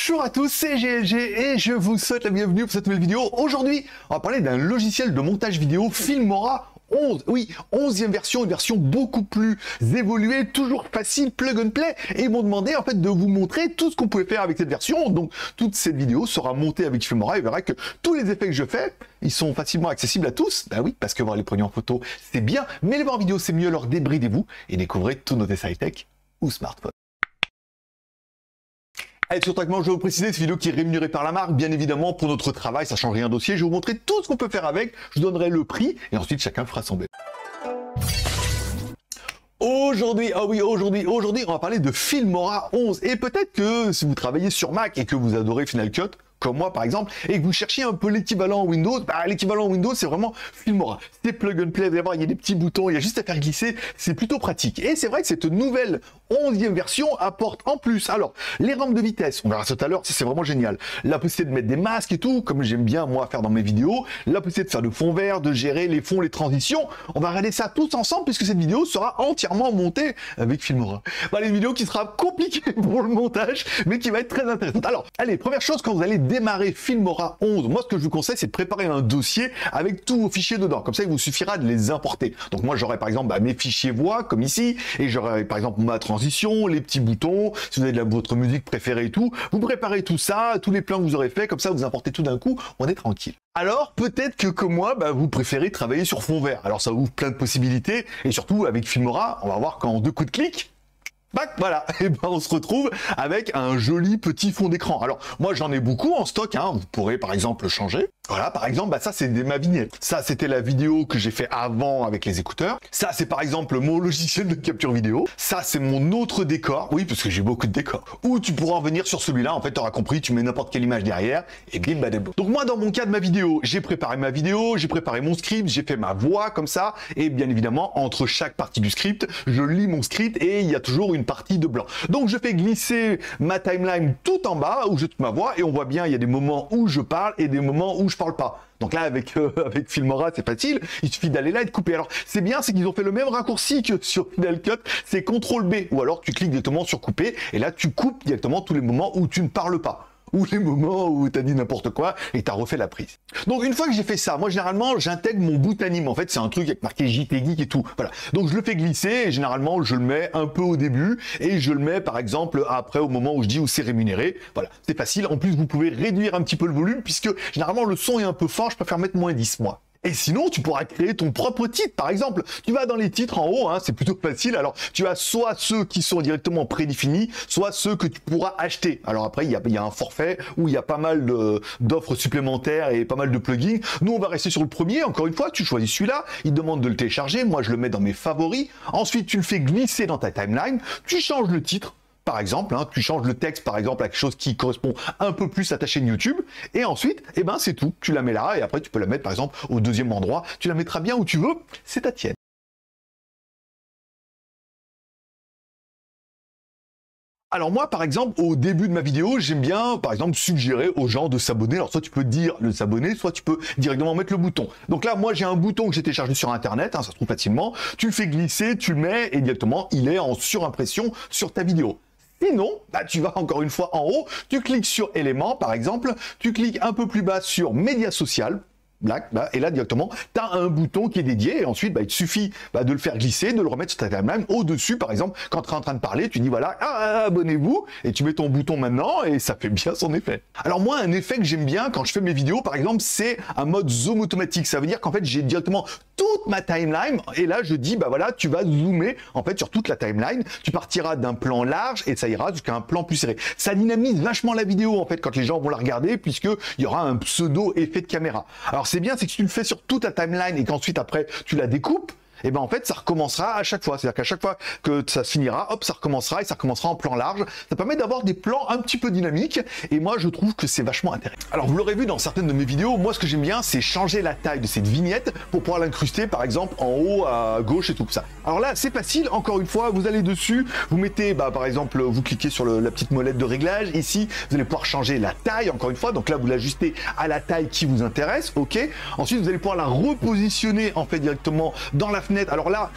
Bonjour à tous, c'est GLG et je vous souhaite la bienvenue pour cette nouvelle vidéo. Aujourd'hui, on va parler d'un logiciel de montage vidéo, Filmora 11. Oui, 11e version, une version beaucoup plus évoluée, toujours facile, plug and play. Et ils m'ont demandé en fait de vous montrer tout ce qu'on pouvait faire avec cette version. Donc toute cette vidéo sera montée avec Filmora et vous verrez que tous les effets que je fais, ils sont facilement accessibles à tous. Bah oui, parce que voir les produits en photo, c'est bien, mais les voir en vidéo, c'est mieux. Alors débridez-vous et découvrez tous nos essais high-tech ou smartphones. Allez, surtout je vais vous préciser, cette vidéo qui est rémunérée par la marque, bien évidemment, pour notre travail, ça change rien au dossier. Je vais vous montrer tout ce qu'on peut faire avec, je vous donnerai le prix, et ensuite chacun fera son bébé. Aujourd'hui, on va parler de Filmora 11. Et peut-être que si vous travaillez sur Mac et que vous adorez Final Cut, comme moi par exemple, et que vous cherchiez un peu l'équivalent Windows, l'équivalent Windows c'est vraiment Filmora. C'est plug and play, vous allez voir, il y a des petits boutons, il y a juste à faire glisser, c'est plutôt pratique. Et c'est vrai que cette nouvelle 11e version apporte en plus, alors, les rampes de vitesse, on verra ça tout à l'heure, c'est vraiment génial. La possibilité de mettre des masques et tout, comme j'aime bien moi faire dans mes vidéos, la possibilité de faire de fond vert, de gérer les fonds, les transitions, on va regarder ça tous ensemble puisque cette vidéo sera entièrement montée avec Filmora. Voilà une vidéo qui sera compliquée pour le montage, mais qui va être très intéressante. Alors, allez, première chose, quand vous allez démarrer Filmora 11, moi ce que je vous conseille c'est de préparer un dossier avec tous vos fichiers dedans, comme ça il vous suffira de les importer. Donc moi j'aurai par exemple mes fichiers voix comme ici, et j'aurai par exemple ma transition, les petits boutons, si vous avez votre musique préférée et tout, vous préparez tout ça, tous les plans que vous aurez fait, comme ça vous importez tout d'un coup, on est tranquille. Alors peut-être que comme moi, vous préférez travailler sur fond vert, alors ça ouvre plein de possibilités, et surtout avec Filmora, on va voir qu'en 2 coups de clic, voilà, et on se retrouve avec un joli petit fond d'écran. Alors, moi, j'en ai beaucoup en stock, vous pourrez par exemple changer. Voilà, par exemple, ça, c'est ma vignette. Ça, c'était la vidéo que j'ai fait avant avec les écouteurs. Ça, c'est par exemple mon logiciel de capture vidéo. Ça, c'est mon autre décor. Oui, parce que j'ai beaucoup de décors. Ou tu pourras revenir sur celui-là. En fait, tu auras compris, tu mets n'importe quelle image derrière et bim, badem. Donc moi, dans mon cas de ma vidéo, j'ai préparé ma vidéo, j'ai préparé mon script, j'ai fait ma voix comme ça. Et bien évidemment, entre chaque partie du script, je lis mon script et il y a toujours une partie de blanc. Donc, je fais glisser ma timeline tout en bas où je toute ma voix et on voit bien, il y a des moments où je parle et des moments où je parle pas. Donc là, avec Filmora, c'est facile. Il suffit d'aller là et de couper. Alors, c'est bien, c'est qu'ils ont fait le même raccourci que sur Final Cut. C'est CTRL B. Ou alors, tu cliques directement sur couper. Et là, tu coupes directement tous les moments où tu ne parles pas. Ou les moments où tu as dit n'importe quoi et tu as refait la prise. Donc une fois que j'ai fait ça, moi généralement j'intègre mon bout anime. En fait c'est un truc avec marqué JT Geek et tout. Voilà. Donc je le fais glisser et généralement je le mets un peu au début et je le mets par exemple après au moment où je dis où c'est rémunéré. Voilà, c'est facile. En plus vous pouvez réduire un petit peu le volume puisque généralement le son est un peu fort. Je préfère mettre -10 moi. Et sinon, tu pourras créer ton propre titre, par exemple. Tu vas dans les titres en haut, c'est plutôt facile. Alors, tu as soit ceux qui sont directement prédéfinis, soit ceux que tu pourras acheter. Alors après, il y a un forfait où il y a pas mal d'offres supplémentaires et pas mal de plugins. Nous, on va rester sur le premier. Encore une fois, tu choisis celui-là. Il te demande de le télécharger. Moi, je le mets dans mes favoris. Ensuite, tu le fais glisser dans ta timeline. Tu changes le titre. Par exemple, tu changes le texte, par exemple, à quelque chose qui correspond un peu plus à ta chaîne YouTube. Et ensuite, c'est tout. Tu la mets là et après, tu peux la mettre, par exemple, au 2e endroit. Tu la mettras bien où tu veux. C'est ta tienne. Alors moi, par exemple, au début de ma vidéo, j'aime bien, par exemple, suggérer aux gens de s'abonner. Alors soit tu peux dire de s'abonner, soit tu peux directement mettre le bouton. Donc là, moi, j'ai un bouton que j'ai téléchargé sur Internet, ça se trouve facilement. Tu le fais glisser, tu le mets et directement, il est en surimpression sur ta vidéo. Sinon, tu vas encore une fois en haut, tu cliques sur éléments, par exemple, tu cliques un peu plus bas sur médias social. Et là directement, tu as un bouton qui est dédié et ensuite il te suffit de le faire glisser, de le remettre sur ta timeline au-dessus par exemple, quand tu es en train de parler, tu dis voilà, abonnez-vous et tu mets ton bouton maintenant et ça fait bien son effet. Alors moi, un effet que j'aime bien quand je fais mes vidéos par exemple, c'est un mode zoom automatique. Ça veut dire qu'en fait, j'ai directement toute ma timeline et là je dis voilà, tu vas zoomer en fait sur toute la timeline, tu partiras d'un plan large et ça ira jusqu'à un plan plus serré. Ça dynamise vachement la vidéo en fait quand les gens vont la regarder puisque il y aura un pseudo effet de caméra. Alors c'est bien, c'est que si tu le fais sur toute ta timeline et qu'ensuite après tu la découpes, et en fait ça recommencera à chaque fois. C'est-à-dire qu'à chaque fois que ça se finira, hop, ça recommencera et ça recommencera en plan large. Ça permet d'avoir des plans un petit peu dynamiques et moi je trouve que c'est vachement intéressant. Alors vous l'aurez vu dans certaines de mes vidéos, moi ce que j'aime bien c'est changer la taille de cette vignette pour pouvoir l'incruster par exemple en haut à gauche et tout ça. Alors là c'est facile, encore une fois, vous allez dessus, vous mettez par exemple, vous cliquez sur la petite molette de réglage, ici vous allez pouvoir changer la taille encore une fois, donc là vous l'ajustez à la taille qui vous intéresse, ok. Ensuite vous allez pouvoir la repositionner en fait directement dans la fenêtre. Alors là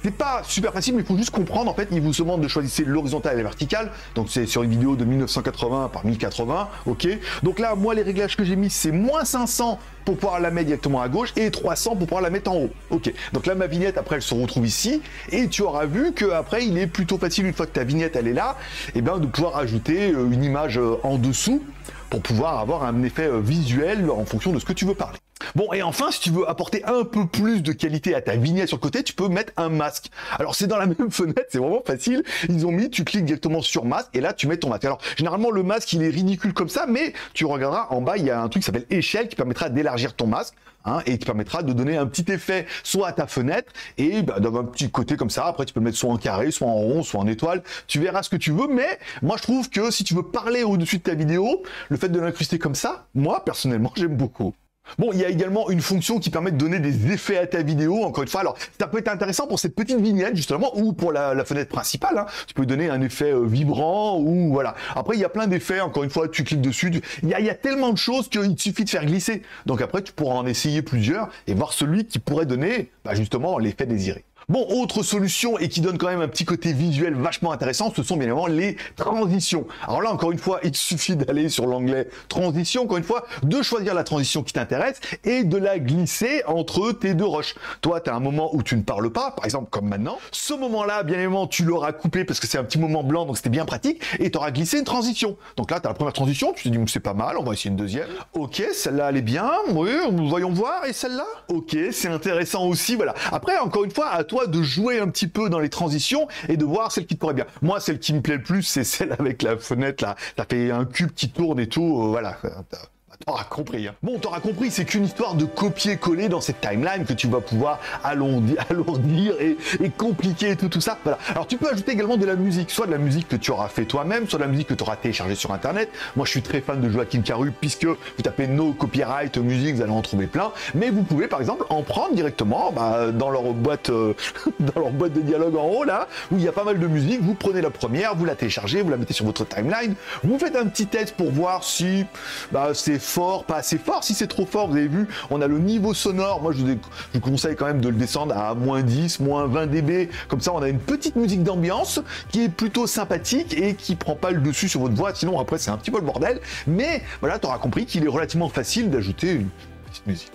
C'est pas super facile, mais il faut juste comprendre. En fait, il vous demande de choisir l'horizontale et la verticale. Donc c'est sur une vidéo de 1980 par 1080, ok. Donc là, moi, les réglages que j'ai mis, c'est moins 500 pour pouvoir la mettre directement à gauche et 300 pour pouvoir la mettre en haut. Ok, donc là ma vignette après elle se retrouve ici et tu auras vu que après il est plutôt facile une fois que ta vignette elle est là, et ben de pouvoir ajouter une image en dessous pour pouvoir avoir un effet visuel en fonction de ce que tu veux parler. Bon, et enfin, si tu veux apporter un peu plus de qualité à ta vignette sur le côté, tu peux mettre un masque. Alors, c'est dans la même fenêtre, c'est vraiment facile. Ils ont mis, tu cliques directement sur masque, et là, tu mets ton masque. Alors, généralement, le masque, il est ridicule comme ça, mais tu regarderas en bas, il y a un truc qui s'appelle échelle qui permettra d'élargir ton masque, hein, et qui permettra de donner un petit effet, soit à ta fenêtre, et bah, dans un petit côté comme ça. Après, tu peux le mettre soit en carré, soit en rond, soit en étoile. Tu verras ce que tu veux, mais moi, je trouve que si tu veux parler au-dessus de ta vidéo, le fait de l'incruster comme ça, moi, personnellement, j'aime beaucoup. Bon, il y a également une fonction qui permet de donner des effets à ta vidéo, encore une fois. Alors, ça peut être intéressant pour cette petite vignette, justement, ou pour la fenêtre principale, hein. Tu peux donner un effet vibrant, ou voilà. Après, il y a plein d'effets, encore une fois, tu cliques dessus. Il y a tellement de choses qu'il te suffit de faire glisser. Donc après, tu pourras en essayer plusieurs et voir celui qui pourrait donner, bah, justement, l'effet désiré. Bon, autre solution et qui donne quand même un petit côté visuel vachement intéressant, ce sont bien évidemment les transitions. Alors là, encore une fois, il suffit d'aller sur l'onglet transition, encore une fois, de choisir la transition qui t'intéresse et de la glisser entre tes deux rushs. Toi, tu as un moment où tu ne parles pas, par exemple comme maintenant. Ce moment-là, bien évidemment, tu l'auras coupé parce que c'est un petit moment blanc, donc c'était bien pratique, et tu auras glissé une transition. Donc là, tu as la première transition, tu te dis, c'est pas mal, on va essayer une deuxième. Ok, celle-là, elle est bien, oui, voyons voir, et celle-là? Ok, c'est intéressant aussi, voilà. Après, encore une fois, à toi de jouer un petit peu dans les transitions et de voir celle qui te pourrait bien. Moi, celle qui me plaît le plus, c'est celle avec la fenêtre là. Ça fait un cube qui tourne et tout. Voilà. T'auras compris. Hein. Bon, t'auras compris, c'est qu'une histoire de copier-coller dans cette timeline que tu vas pouvoir alourdir et compliquer tout ça. Voilà. Alors, tu peux ajouter également de la musique, soit de la musique que tu auras fait toi-même, soit de la musique que tu auras téléchargée sur Internet. Moi, je suis très fan de Joachim Caru, puisque vous tapez no copyright musique, vous allez en trouver plein. Mais vous pouvez, par exemple, en prendre directement dans leur boîte, dans leur boîte de dialogue en haut, là, où il y a pas mal de musique. Vous prenez la première, vous la téléchargez, vous la mettez sur votre timeline. Vous faites un petit test pour voir si c'est fort, pas assez fort. Si c'est trop fort, vous avez vu, on a le niveau sonore. Moi, je vous conseille quand même de le descendre à moins 10, moins 20 dB. Comme ça, on a une petite musique d'ambiance qui est plutôt sympathique et qui prend pas le dessus sur votre voix. Sinon, après, c'est un petit peu le bordel. Mais voilà, tu auras compris qu'il est relativement facile d'ajouter une petite musique.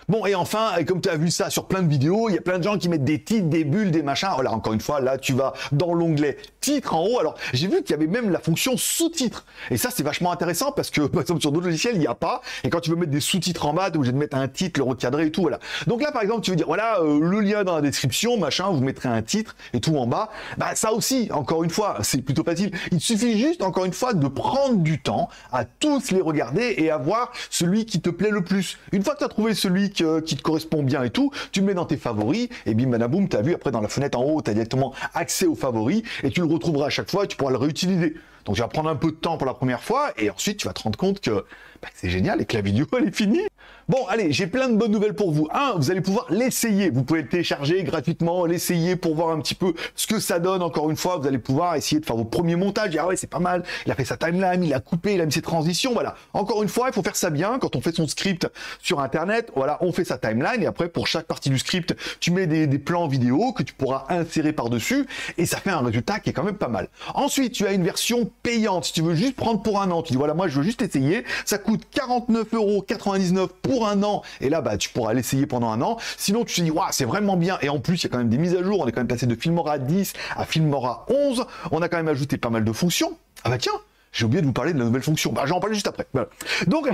Bon, et enfin, et comme tu as vu ça sur plein de vidéos, il y a plein de gens qui mettent des titres, des bulles, des machins. Voilà, encore une fois, là, tu vas dans l'onglet titre en haut. Alors, j'ai vu qu'il y avait même la fonction sous-titres. Et ça, c'est vachement intéressant parce que, par exemple, sur d'autres logiciels, il n'y a pas. Et quand tu veux mettre des sous-titres en bas, tu es obligé de mettre un titre, le recadrer et tout, voilà. Donc là, par exemple, tu veux dire, voilà, le lien dans la description, machin, vous mettrez un titre et tout en bas. Bah, ça aussi, encore une fois, c'est plutôt facile. Il suffit juste, encore une fois, de prendre du temps à tous les regarder et à voir celui qui te plaît le plus. Une fois que tu as trouvé celui qui te correspond bien et tout, tu le mets dans tes favoris et bim badaboum, tu as vu après dans la fenêtre en haut, tu as directement accès aux favoris et tu le retrouveras à chaque fois et tu pourras le réutiliser. Donc tu vas prendre un peu de temps pour la première fois et ensuite tu vas te rendre compte que c'est génial et que la vidéo elle est finie. Bon, allez, j'ai plein de bonnes nouvelles pour vous. Vous allez pouvoir l'essayer. Vous pouvez le télécharger gratuitement, l'essayer pour voir un petit peu ce que ça donne. Encore une fois, vous allez pouvoir essayer de faire vos premiers montages. Dire, ah ouais, c'est pas mal. Il a fait sa timeline, il a coupé, il a mis ses transitions. Voilà. Encore une fois, il faut faire ça bien. Quand on fait son script sur Internet, voilà, on fait sa timeline et après, pour chaque partie du script, tu mets des plans vidéo que tu pourras insérer par-dessus et ça fait un résultat qui est quand même pas mal. Ensuite, tu as une version payante. Si tu veux juste prendre pour un an, tu dis, voilà, moi, je veux juste essayer. Ça coûte 49,99 € pour un an, et là tu pourras l'essayer pendant un an. Sinon tu te dis waouh, c'est vraiment bien, et en plus il y a quand même des mises à jour, on est quand même passé de Filmora 10 à Filmora 11, on a quand même ajouté pas mal de fonctions. Ah bah tiens, j'ai oublié de vous parler de la nouvelle fonction. J'en parler juste après. Voilà. Donc,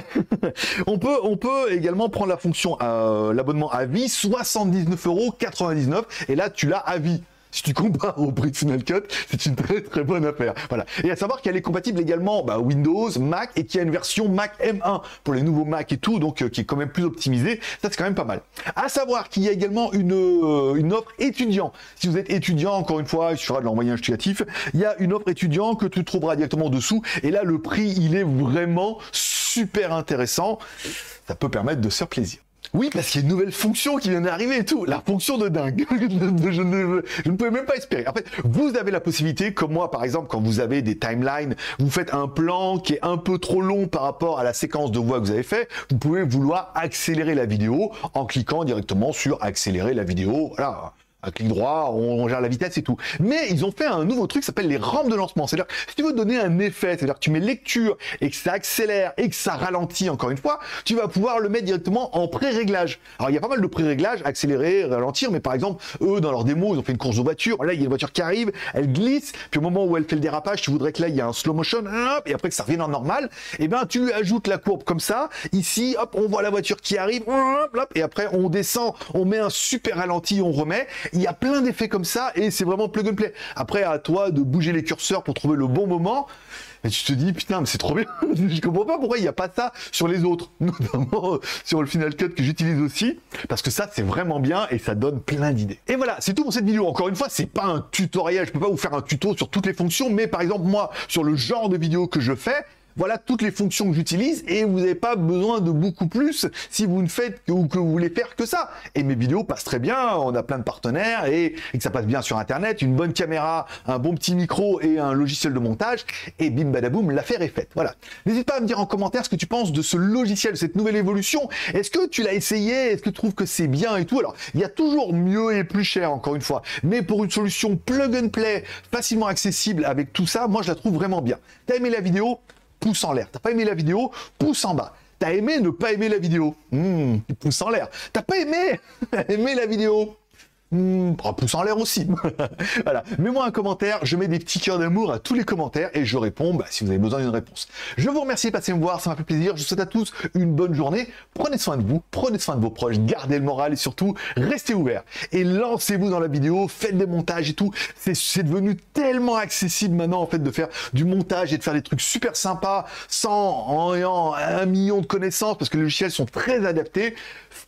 on peut également prendre la fonction, l'abonnement à vie, 79,99 €, et là tu l'as à vie. Si tu compares au prix de Final Cut, c'est une très très bonne affaire. Voilà. Et à savoir qu'elle est compatible également Windows, Mac, et qu'il y a une version Mac M1 pour les nouveaux Mac et tout, donc qui est quand même plus optimisée. Ça, c'est quand même pas mal. À savoir qu'il y a également une offre étudiant. Si vous êtes étudiant, encore une fois, il suffira de l'envoyer un justificatif. Il y a une offre étudiant que tu trouveras directement dessous. Et là, le prix, il est vraiment super intéressant. Ça peut permettre de se faire plaisir. Oui, parce qu'il y a une nouvelle fonction qui vient d'arriver et tout. La fonction de dingue. je ne pouvais même pas espérer. En fait, vous avez la possibilité, comme moi, par exemple, quand vous avez des timelines, vous faites un plan qui est un peu trop long par rapport à la séquence de voix que vous avez fait, vous pouvez vouloir accélérer la vidéo en cliquant directement sur accélérer la vidéo. Voilà. Un clic droit, on gère la vitesse et tout. Mais ils ont fait un nouveau truc qui s'appelle les rampes de lancement. C'est-à-dire, si tu veux donner un effet, c'est-à-dire que tu mets lecture et que ça accélère et que ça ralentit encore une fois, tu vas pouvoir le mettre directement en pré-réglage. Alors, il y a pas mal de pré-réglages, accélérer, ralentir, mais par exemple, eux, dans leur démo, ils ont fait une course de voiture. Là, il y a une voiture qui arrive, elle glisse, puis au moment où elle fait le dérapage, tu voudrais que là, il y a un slow motion, hop, et après que ça revienne en normal, et ben, tu lui ajoutes la courbe comme ça. Ici, hop, on voit la voiture qui arrive, hop, et après, on descend, on met un super ralenti, on remet. Il y a plein d'effets comme ça et c'est vraiment plug and play. Après, à toi de bouger les curseurs pour trouver le bon moment. Et tu te dis, putain, mais c'est trop bien. Je comprends pas pourquoi il n'y a pas ça sur les autres, notamment sur le Final Cut que j'utilise aussi, parce que ça, c'est vraiment bien et ça donne plein d'idées. Et voilà, c'est tout pour cette vidéo. Encore une fois, c'est pas un tutoriel. Je peux pas vous faire un tuto sur toutes les fonctions, mais par exemple, moi, sur le genre de vidéo que je fais, voilà toutes les fonctions que j'utilise et vous n'avez pas besoin de beaucoup plus si vous ne faites ou que vous voulez faire que ça. Et mes vidéos passent très bien, on a plein de partenaires et que ça passe bien sur Internet, une bonne caméra, un bon petit micro et un logiciel de montage et bim badaboum, l'affaire est faite. Voilà. N'hésite pas à me dire en commentaire ce que tu penses de ce logiciel, de cette nouvelle évolution. Est-ce que tu l'as essayé? Est-ce que tu trouves que c'est bien et tout? Alors, il y a toujours mieux et plus cher, encore une fois. Mais pour une solution plug and play, facilement accessible avec tout ça, moi je la trouve vraiment bien. T'as aimé la vidéo? Pouce en l'air. T'as pas aimé la vidéo? Pouce en bas. T'as aimé ne pas aimer la vidéo? Pouce en l'air. T'as pas aimé aimer la vidéo? Pouce en l'air aussi. Voilà. Mets-moi un commentaire, je mets des petits cœurs d'amour à tous les commentaires et je réponds si vous avez besoin d'une réponse. Je vous remercie de passer me voir, ça m'a fait plaisir. Je vous souhaite à tous une bonne journée. Prenez soin de vous, prenez soin de vos proches, gardez le moral et surtout, restez ouverts. Et lancez-vous dans la vidéo, faites des montages et tout. C'est devenu tellement accessible maintenant en fait de faire du montage et de faire des trucs super sympas en ayant 1 million de connaissances parce que les logiciels sont très adaptés.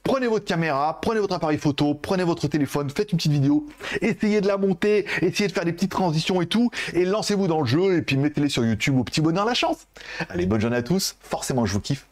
Prenez votre caméra, prenez votre appareil photo, prenez votre téléphone, faites une petite vidéo, essayez de la monter, essayez de faire des petites transitions et tout, et lancez-vous dans le jeu, et puis mettez-les sur YouTube au petit bonheur la chance. Allez, bonne journée à tous, forcément je vous kiffe,